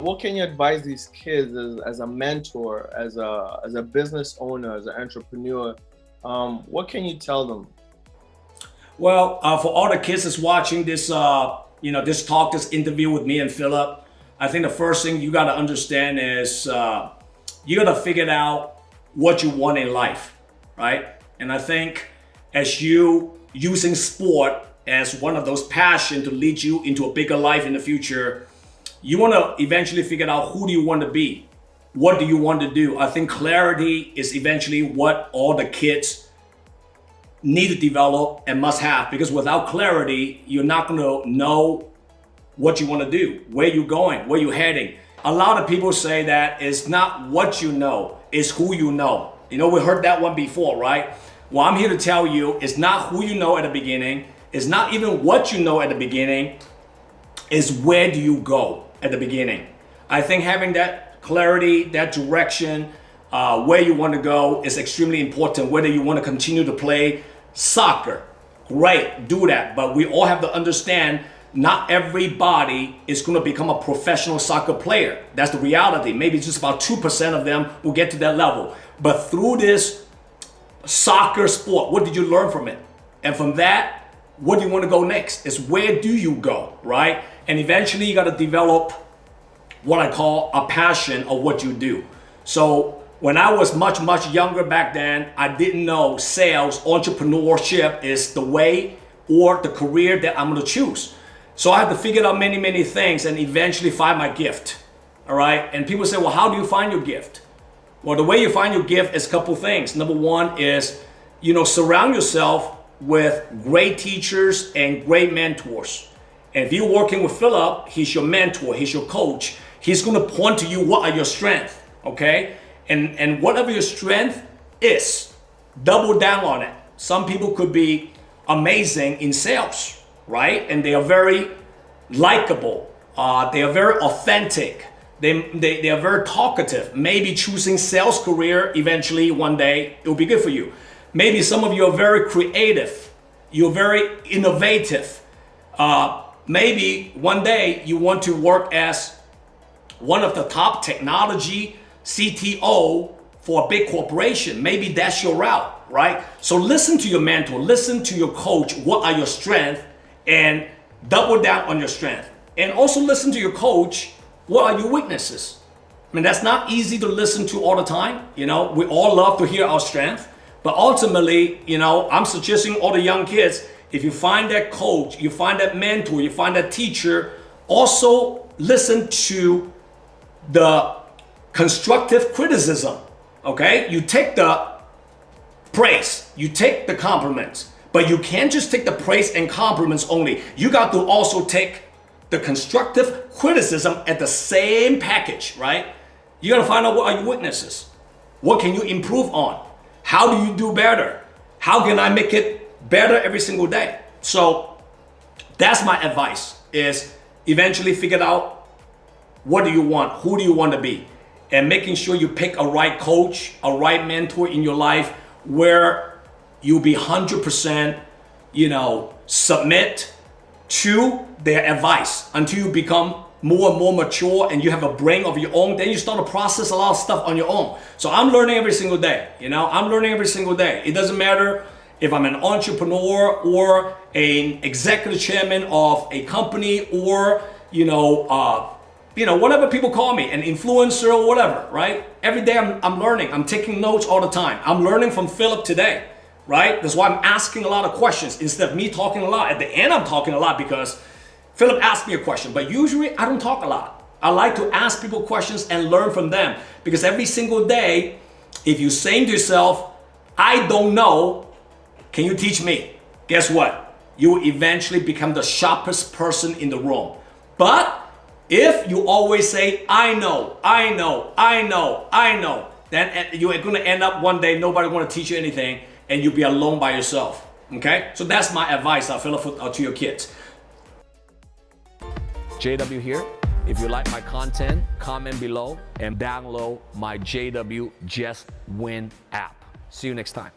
what can you advise these kids as a mentor, as a business owner, as an entrepreneur? What can you tell them? Well, for all the kids that's watching this, this talk, this interview with me and Philip, I think the first thing you got to understand is you got to figure out what you want in life, right? And I think as you using sport as one of those passions to lead you into a bigger life in the future, you want to eventually figure out who do you want to be? What do you want to do? I think clarity is eventually what all the kids need to develop and must have, because without clarity, you're not going to know what you want to do, where you're going, where you're heading. A lot of people say that it's not what you know, it's who you know. You know, we heard that one before, right? Well, I'm here to tell you, it's not who you know at the beginning. It's not even what you know at the beginning. It's where do you go at the beginning. I think having that clarity, that direction, where you want to go is extremely important. Whether you want to continue to play soccer, great, do that. But we all have to understand not everybody is going to become a professional soccer player. That's the reality. Maybe just about 2% of them will get to that level. But through this soccer sport, what did you learn from it? And from that, what do you want to go next? Is where do you go, right? And eventually you got to develop what I call a passion of what you do. So when I was much, much younger back then, I didn't know sales, entrepreneurship is the way or the career that I'm going to choose. So I had to figure out many, many things and eventually find my gift. All right. And people say, well, how do you find your gift? Well, the way you find your gift is a couple things. Number one is, surround yourself with great teachers and great mentors. And if you're working with Philip, he's your mentor, he's your coach. He's going to point to you what are your strengths. Okay. And whatever your strength is, double down on it. Some people could be amazing in sales, right? And they are very likable. They are very authentic. They are very talkative. Maybe choosing sales career eventually one day, it will be good for you. Maybe some of you are very creative. You're very innovative. Maybe one day you want to work as one of the top technology CTO for a big corporation. Maybe that's your route, right? So listen to your mentor, listen to your coach. What are your strengths? And double down on your strength. And also listen to your coach. What are your weaknesses? I mean, that's not easy to listen to all the time. We all love to hear our strength. But ultimately, I'm suggesting all the young kids, if you find that coach, you find that mentor, you find that teacher, also listen to the constructive criticism, okay? You take the praise, you take the compliments, but you can't just take the praise and compliments only. You got to also take the constructive criticism at the same package, right? You got to find out what are your weaknesses. What can you improve on? How do you do better? How can I make it better every single day? So that's my advice, is eventually figure out what do you want? Who do you want to be? And making sure you pick a right coach, a right mentor in your life where you'll be 100%, submit to their advice until you become more and more mature and you have a brain of your own. Then you start to process a lot of stuff on your own. So I'm learning every single day. I'm learning every single day. It doesn't matter if I'm an entrepreneur or an executive chairman of a company or, whatever people call me, an influencer or whatever, right? Every day I'm learning. I'm taking notes all the time. I'm learning from Philip today, right? That's why I'm asking a lot of questions instead of me talking a lot. At the end, I'm talking a lot because Philip asked me a question, but usually I don't talk a lot. I like to ask people questions and learn from them, because every single day, if you're saying to yourself, I don't know, can you teach me? Guess what? You will eventually become the sharpest person in the room. But if you always say, I know, then you're going to end up one day, nobody want to teach you anything, and you'll be alone by yourself. Okay? So that's my advice, Philip, to your kids. JW here. If you like my content, comment below and download my JW Just Win app. See you next time.